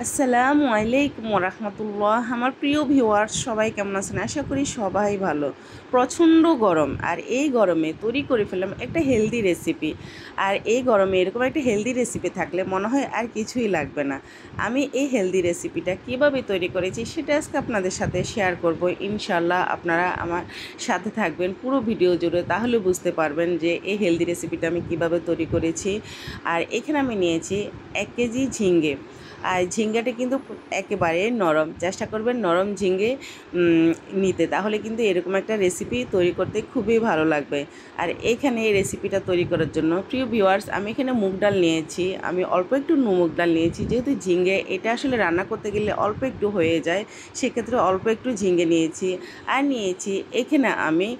আসসালামু আলাইকুম রাহমাতুল্লাহ। আমার প্রিয় ভিউয়ার্স সবাই কেমন আছেন? আশা করি সবাই ভালো। প্রচণ্ড গরম, আর এই গরমে তৈরি করে ফেললাম একটা হেলদি রেসিপি। আর এই গরমে এরকম একটা হেলদি রেসিপি থাকলে মনে হয় আর কিছুই লাগবে না। আমি এই হেলদি রেসিপিটা কীভাবে তৈরি করেছি সেটা আজকে আপনাদের সাথে শেয়ার করব। ইনশাল্লাহ আপনারা আমার সাথে থাকবেন পুরো ভিডিও জুড়ে, তাহলে বুঝতে পারবেন যে এই হেলদি রেসিপিটা আমি কীভাবে তৈরি করেছি। আর এখানে আমি নিয়েছি 1 কেজি ঝিঙ্গে। আর ঝিঙ্গাটা কিন্তু একেবারে নরম, চেষ্টা করবেন নরম ঝিঙ্গে নিতে, তাহলে কিন্তু এরকম একটা রেসিপি তৈরি করতে খুবই ভালো লাগবে। আর এখানে এই রেসিপিটা তৈরি করার জন্য প্রিয় ভিউয়ার্স আমি এখানে মুগ ডাল নিয়েছি। আমি অল্প একটু মুগ ডাল নিয়েছি, যেহেতু ঝিঙ্গে এটা আসলে রান্না করতে গেলে অল্প একটু হয়ে যায়, সেক্ষেত্রে অল্প একটু ঝিঙ্গে নিয়েছি। আর নিয়েছি এখানে আমি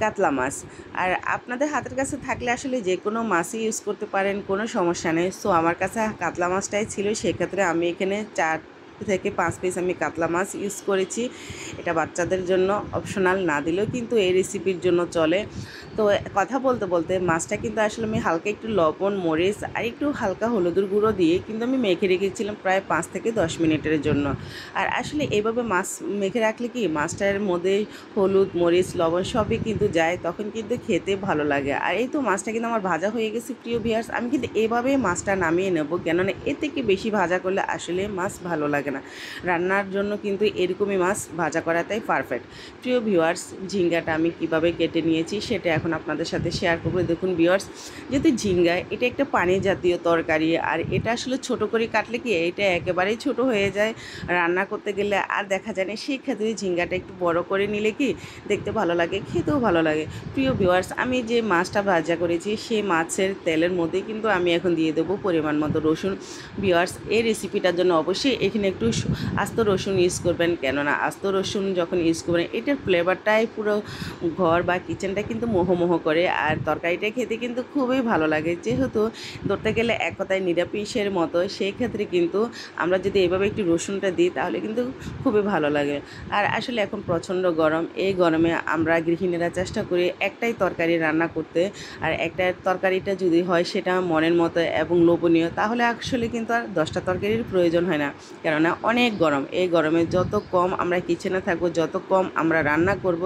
কাতলা মাছ। আর আপনাদের হাতের কাছে থাকলে আসলে যে কোনো মাছই ইউজ করতে পারেন, কোনো সমস্যা নেই। সো আমার কাছে কাতলা মাছটাই ছিল, সেক্ষেত্রে আমি এখানে 4 থেকে 5 পিস আমি কাতলা মাছ ইউজ করেছি। এটা বাচ্চাদের জন্য অপশনাল, না দিলেও কিন্তু এই রেসিপির জন্য চলে। তো কথা বলতে বলতে মাছটা কিন্তু আসলে আমি হালকা একটু লবণ, মরিচ আর একটু হালকা হলুদের গুঁড়ো দিয়ে কিন্তু আমি মেখে রেখেছিলাম প্রায় 5 থেকে 10 মিনিটের জন্য। আর আসলে এইভাবে মাছ মেখে রাখলে কি মাছটার মধ্যে হলুদ, মরিচ, লবণ সবই কিন্তু যায়, তখন কিন্তু খেতে ভালো লাগে। আর এই তো মাছটা কিন্তু আমার ভাজা হয়ে গেছে প্রিয় ভিউয়ার্স। আমি কিন্তু এভাবেই মাছটা নামিয়ে নেব, কেননা এর থেকে বেশি ভাজা করলে আসলে মাছ ভালো লাগে না। রান্নার জন্য কিন্তু এরকমই মাছ ভাজা করাটাই পারফেক্ট। প্রিয় ভিউয়ার্স, ঝিঙ্গাটা আমি কিভাবে কেটে নিয়েছি সেটা এখন আপনাদের সাথে শেয়ার করবো। দেখুন ভিউয়ার্স, যেহেতু ঝিঙ্গা এটা একটা পানি জাতীয় তরকারি, আর এটা আসলে ছোট করে কাটলে কি এটা একেবারেই ছোট হয়ে যায় রান্না করতে গেলে, আর দেখা যায় না। সেই ক্ষেত্রে ঝিঙ্গাটা একটু বড় করে নিলে কি দেখতে ভালো লাগে, খেতেও ভালো লাগে। প্রিয় ভিউয়ার্স, আমি যে মাছটা ভাজা করেছি সেই মাছের তেলের মধ্যে কিন্তু আমি এখন দিয়ে দেবো পরিমাণ মতো রসুন। ভিউয়ার্স, এই রেসিপিটার জন্য অবশ্যই এখানে একটু আস্ত রসুন ইউজ করবেন, কেননা আস্ত রসুন যখন ইউজ করবেন এটার ফ্লেভারটাই পুরো ঘর বা কিচেনটা কিন্তু মোহমোহ করে, আর তরকারিটা খেতে কিন্তু খুবই ভালো লাগে। যেহেতু ধরতে গেলে এক কথায় নিরামিষের মতো, সেই ক্ষেত্রে কিন্তু আমরা যদি এভাবে একটু রসুনটা দিই তাহলে কিন্তু খুবই ভালো লাগে। আর আসলে এখন প্রচণ্ড গরম, এই গরমে আমরা গৃহিণীরা চেষ্টা করি একটাই তরকারি রান্না করতে। আর একটা তরকারিটা যদি হয় সেটা মনের মতো এবং লোভনীয়, তাহলে আসলে কিন্তু আর 10টা তরকারির প্রয়োজন হয় না, কেননা অনেক গরম। এই গরমে যত কম আমরা কিচেনে থাকবো, যত কম আমরা রান্না করব,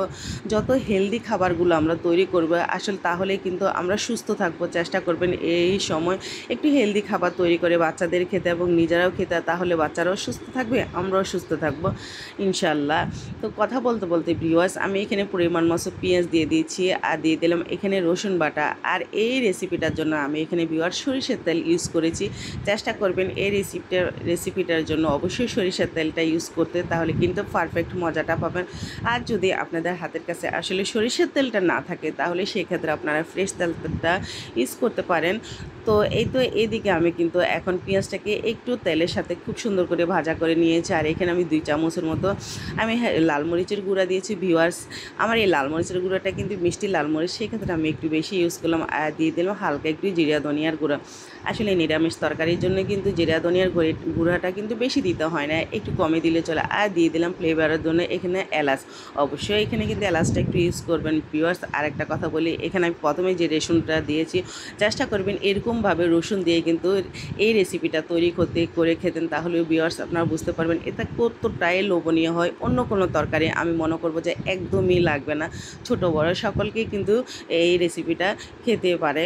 যত হেলদি খাবারগুলো আমরা তৈরি করব, আসলে তাহলে কিন্তু আমরা সুস্থ থাকবো। চেষ্টা করবেন এই সময় একটু হেলদি খাবার তৈরি করে বাচ্চাদের খেতে এবং নিজেরাও খেতে, তাহলে বাচ্চারাও সুস্থ থাকবে, আমরাও সুস্থ থাকবো ইনশাল্লাহ। তো কথা বলতে বলতে ভিউয়ার্স, আমি এখানে পরিমাণ মতো পেঁয়াজ দিয়ে দিয়েছি, আর দিয়ে দিলাম এখানে রসুন বাটা। আর এই রেসিপিটার জন্য আমি এখানে ভিউয়ার্স সরিষার তেল ইউজ করেছি। চেষ্টা করবেন এই রেসিপিটার জন্য অবশ্যই সরিষার তেলটা ইউজ করতে, তাহলে কিন্তু পারফেক্ট মজাটা পাবেন। আর যদি আপনাদের হাতের কাছে আসলে সরিষার তেলটা না থাকে, তাহলে সেক্ষেত্রে আপনারা ফ্রেশ তেলটা ইউজ করতে পারেন। তো এই তো এইদিকে আমি কিন্তু এখন পেঁয়াজটাকে একটু তেলের সাথে খুব সুন্দর করে ভাজা করে নিয়েছি। আর এখানে আমি 2 চামচের মতো আমি লাল মরিচের গুঁড়া দিয়েছি। ভিউয়ার্স, আমার এই লাল মরিচের গুঁড়াটা কিন্তু মিষ্টি লাল মরিচ, সেক্ষেত্রে আমি একটু বেশি ইউজ করলাম। আর দিয়ে দিলাম হালকা একটু জিরা ধনিয়ার গুঁড়া। আসলে নিরামিষ তরকারির জন্য কিন্তু জিরা ধনিয়ার গুঁড়াটা কিন্তু বেশি দিতে হয় না, একটু কমে দিলে চলে। আর দিয়ে দিলাম ফ্লেভারের জন্য এখানে এলাচ। অবশ্যই এখানে কিন্তু এলাচটা একটু ইউজ করবেন। ভিউয়ার্স, আর একটা কথা বলি, এখানে আমি প্রথমে যে রসুনটা দিয়েছি, চেষ্টা করবেন এরকমভাবে রসুন দিয়ে কিন্তু এই রেসিপিটা তৈরি করে খেতেন, তাহলে ভিউয়ার্স আপনারা বুঝতে পারবেন এটা কতটাই লোভনীয় হয়। অন্য কোনো তরকারি আমি মনে করব যে একদমই লাগবে না, ছোট বড় সকলকেই কিন্তু এই রেসিপিটা খেতে পারে।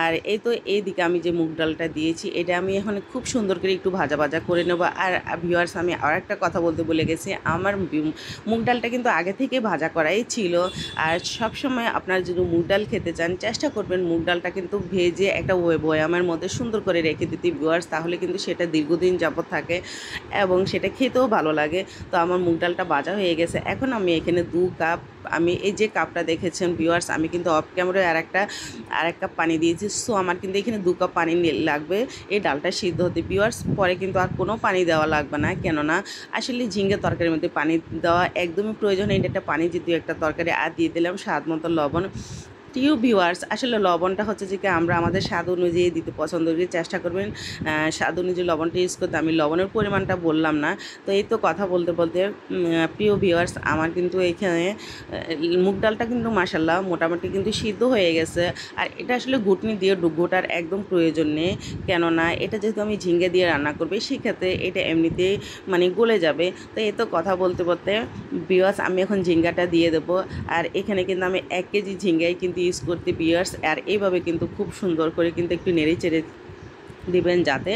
আর এই তো এইদিকে আমি যে মুগ ডালটা দিয়েছি, এটা আমি এখন খুব সুন্দর করে একটু ভাজা ভাজা করে নেব। আর ভিউয়ার্স, আমি আর একটা কথা বলতে ভুলে গেছি, আমার মুগ ডালটা কিন্তু আগে থেকে ভাজা করাই ছিল। আর সব সময় আপনারা যদি মুগ ডাল খেতে চান, চেষ্টা করবেন মুগ ডালটা কিন্তু ভেজে একটা বয়ামের মধ্যে সুন্দর করে রেখে দিতে ভিউয়ার্স, তাহলে কিন্তু সেটা দীর্ঘদিন যাবত থাকে এবং সেটা খেতেও ভালো লাগে। তো আমার মুগ ডালটা ভাজা হয়ে গেছে। এখন আমি এখানে 2 কাপ, আমি এই যে কাপটা দেখেছেন ভিউয়ার্স, আমি কিন্তু অফ ক্যামেরায় আরেক কাপ পানি দিয়েছি। সো আমার কিন্তু এখানে 2 কাপ পানি লাগবে এই ডালটা সিদ্ধ হতে। ভিউয়ার্স, পরে কিন্তু আর কোনো পানি দেওয়া লাগবে না, কেননা আসলে ঝিঙ্গে তরকারির মধ্যে পানি দেওয়া একদমই প্রয়োজন। এটা একটা পানি জাতীয় একটা তরকারি। আর দিয়ে দিলাম স্বাদ মতো লবণ। প্রিয় ভিউয়ার্স, আসলে লবণটা হচ্ছে যে কি আমরা আমাদের স্বাদ অনুযায়ী দিতে পছন্দ করি, চেষ্টা করবেন স্বাদ অনুযায়ী লবণটা ইউজ করতে। আমি লবণের পরিমাণটা বললাম না। তো এই তো কথা বলতে বলতে প্রিয় ভিউয়ার্স, আমার কিন্তু এখানে মুগ ডালটা কিন্তু মাশাল্লাহ মোটামুটি কিন্তু সিদ্ধ হয়ে গেছে। আর এটা আসলে ঘুটনি দিয়ে ঘোটার একদম প্রয়োজন নেই, কেননা এটা যেহেতু আমি ঝিঙ্গে দিয়ে রান্না করবো সেক্ষেত্রে এটা এমনিতেই মানে গলে যাবে। তো এই তো কথা বলতে বলতে ভিউয়ার্স, আমি এখন ঝিঙ্গাটা দিয়ে দেবো। আর এখানে কিন্তু আমি 1 কেজি ঝিঙ্গাই কিন্তু ইউজ করতে ভিউয়ার্স। আর এইভাবে কিন্তু খুব সুন্দর করে কিন্তু একটু নেড়ে চেড়ে দিবেন, যাতে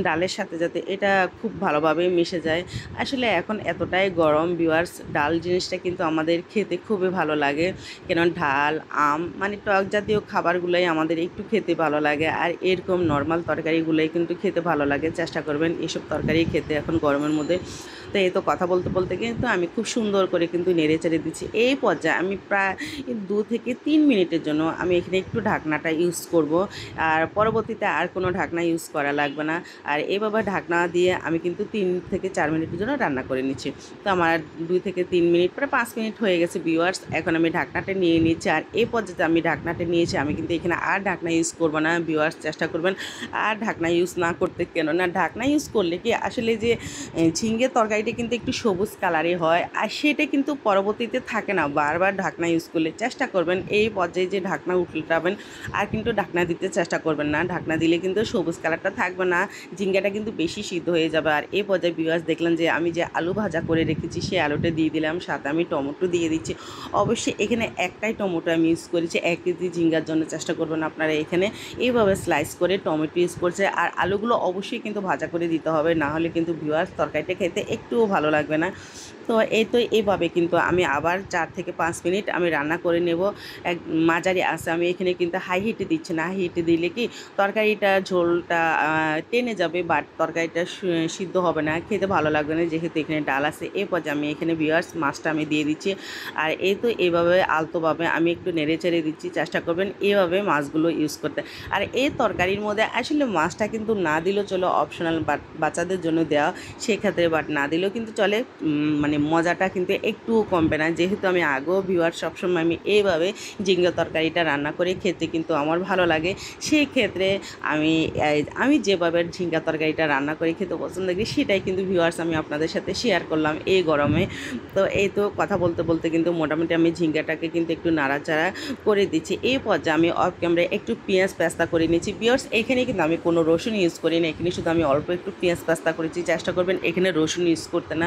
ডালের সাথে যাতে এটা খুব ভালোভাবে মিশে যায়। আসলে এখন এতটাই গরম ভিউয়ার্স, ডাল জিনিসটা কিন্তু আমাদের খেতে খুবই ভালো লাগে, কেন ডাল আম মানে টক জাতীয় খাবারগুলোই আমাদের একটু খেতে ভালো লাগে। আর এরকম নর্মাল তরকারিগুলোই কিন্তু খেতে ভালো লাগে। চেষ্টা করবেন এসব তরকারি খেতে এখন গরমের মধ্যে। তো এই তো কথা বলতে বলতে কিন্তু আমি খুব সুন্দর করে কিন্তু নেড়ে চেড়ে দিচ্ছি। এই পর্যায়ে আমি প্রায় 2 থেকে 3 মিনিটের জন্য আমি এখানে একটু ঢাকনাটা ইউজ করব। আর পরবর্তীতে আর কোনো ঢাকনা ইউজ করা লাগবে না। আর এভাবে ঢাকনা দিয়ে আমি কিন্তু 3 থেকে 4 মিনিটের জন্য রান্না করে নিচ্ছি। তো আমার 2 থেকে 3 মিনিট প্রায় 5 মিনিট হয়ে গেছে ভিউয়ার্স। এখন আমি ঢাকনাটা নিয়ে নিচ্ছি। আর এই পর্যায়ে আমি ঢাকনাটা নিয়েছি, আমি কিন্তু এখানে আর ঢাকনা ইউজ করব না ভিউয়ার্স। চেষ্টা করবেন আর ঢাকনা ইউজ না করতে, কেননা ঢাকনা ইউজ করলে কি আসলে যে ঝিঙ্গের তরকারিটা কিন্তু একটু সবুজ কালারে হয়, আর সেটা কিন্তু পরবর্তীতে থাকে না বারবার ঢাকনা ইউজ করলে। চেষ্টা করবেন এই পর্যায়ে যে ঢাকনা উল্টাবেন আর কিন্তু ঢাকনা দিতে চেষ্টা করবেন না। ঢাকনা দিলে কিন্তু সবুজ কালারটা থাকবে না, ঝিঙ্গাটা কিন্তু বেশি সিদ্ধ হয়ে যাবে। আর এই পর্যায়ে ভিউয়ার্স দেখলেন যে আমি যে আলু ভাজা করে রেখেছি সেই আলুটা দিয়ে দিলাম, সাথে আমি টমেটো দিয়ে দিচ্ছি। অবশ্যই এখানে একটাই টমেটো আমি ইউজ করেছি 1 কেজি ঝিঙ্গার জন্য। চেষ্টা করবেন আপনারা এখানে এইভাবে স্লাইস করে টমেটো ইউজ করছে। আর আলুগুলো অবশ্যই কিন্তু ভাজা করে দিতে হবে, না হলে কিন্তু ভিউয়ার্স তরকারিটা খেতে একটুও ভালো লাগবে না। তো এই তো এইভাবে কিন্তু আমি আবার 4 থেকে 5 মিনিট আমি রান্না করে নেব। এক মাঝারি আছে, আমি এখানে কিন্তু হাই হিটে দিচ্ছি না। হাই হিটে দিলে কি তরকারিটা ঝোলটা টেনে যাবে, বাট তরকারিটা সিদ্ধ হবে না, খেতে ভালো লাগবে না, যেহেতু এখানে ডাল আছে। এরপর যে আমি এখানে ভিউয়ার্স মাছটা আমি দিয়ে দিচ্ছি। আর এই তো এইভাবে আলতোভাবে আমি একটু নেড়ে চেড়ে দিচ্ছি। চেষ্টা করবেন এইভাবে মাছগুলো ইউজ করতে। আর এই তরকারির মধ্যে আসলে মাছটা কিন্তু না দিলেও চলে, অপশনাল, বাট বাচ্চাদের জন্য দেওয়া সেক্ষেত্রে, বাট না দিলেও কিন্তু চলে। মানে মজাটা কিন্তু একটুও কমবে না, যেহেতু আমি আগেও ভিউয়ার সবসময় আমি এইভাবে ঝিঙ্গা তরকারিটা রান্না করে খেতে কিন্তু আমার ভালো লাগে। সেই ক্ষেত্রে আমি যেভাবে ঝিঙ্গা তরকারিটা রান্না করে খেতে পছন্দ করি সেটাই কিন্তু ভিউয়ার্স আমি আপনাদের সাথে শেয়ার করলাম এই গরমে। তো এই তো কথা বলতে বলতে কিন্তু মোটামুটি আমি ঝিঙ্গাটাকে কিন্তু একটু নাড়াচাড়া করে দিচ্ছি। এই পর্যায়ে আমি অফ ক্যামেরায় একটু পেঁয়াজ পেস্তা করে নিচ্ছি ভিউয়ার্স। এখানে কিন্তু আমি কোনো রসুন ইউজ করি না, এখানে শুধু আমি অল্প একটু পেঁয়াজ পেস্তা করেছি। চেষ্টা করবেন এখানে রসুন ইউজ করতে না,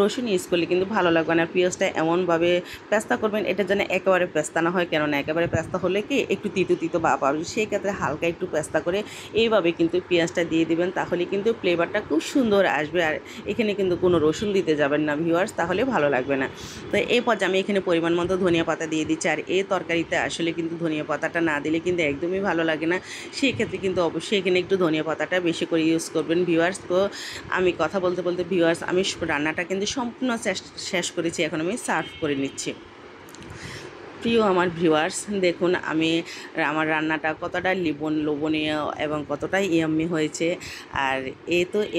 রসুন ইউজ করলে কিন্তু ভালো লাগবে না। পেঁয়াজটা এমনভাবে পেস্তা করবেন এটা যেন একেবারে পেস্তা না হয়, কেননা একেবারে পেস্তা হলে কি একটু তিতো তিতো ভাব পাবে, সেই ক্ষেত্রে হালকা একটু পেস্তা করে এইভাবে কিন্তু পেঁয়াজটা দিয়ে দিবেন, তাহলে কিন্তু ফ্লেভারটা খুব সুন্দর আসবে। আর এখানে কিন্তু কোনো রসুন দিতে যাবেন না ভিউয়ার্স, তাহলে ভালো লাগবে না। তো এই পর্যায়ে আমি এখানে পরিমাণ মতো ধনিয়া পাতা দিয়ে দিচ্ছি। আর এই তরকারিতে আসলে কিন্তু ধনিয়া পাতাটা না দিলে কিন্তু একদমই ভালো লাগে না, সেই ক্ষেত্রে কিন্তু অবশ্যই এখানে একটু ধনিয়া পাতাটা বেশি করে ইউজ করবেন ভিউয়ার্স। তো আমি কথা বলতে বলতে ভিউয়ার্স আমি রান্নাটা কিন্তু সম্পূর্ণ শেষ করেছি, এখন আমি সার্ভ করে নিচ্ছি। প্রিয় আমার ভিউয়ার্স, দেখুন আমি আমার রান্নাটা কতটা লোভনীয় এবং কতটাই ইয়াম্মি হয়েছে। আর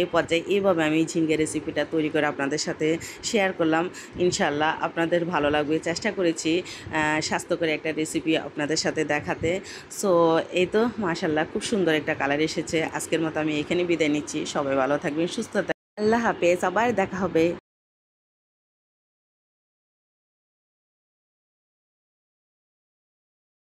এ পর্যায়ে এইভাবে আমি ঝিঙ্গে রেসিপিটা তৈরি করে আপনাদের সাথে শেয়ার করলাম। ইনশাল্লাহ আপনাদের ভালো লাগবে। চেষ্টা করেছি স্বাস্থ্যকর একটা রেসিপি আপনাদের সাথে দেখাতে। সো এই তো মাশাল্লাহ খুব সুন্দর একটা কালার এসেছে। আজকের মতো আমি এখানে বিদায় নিচ্ছি। সবাই ভালো থাকবেন, সুস্থ থাকবেন। আল্লাহ হাফেজ, আবার দেখা হবে।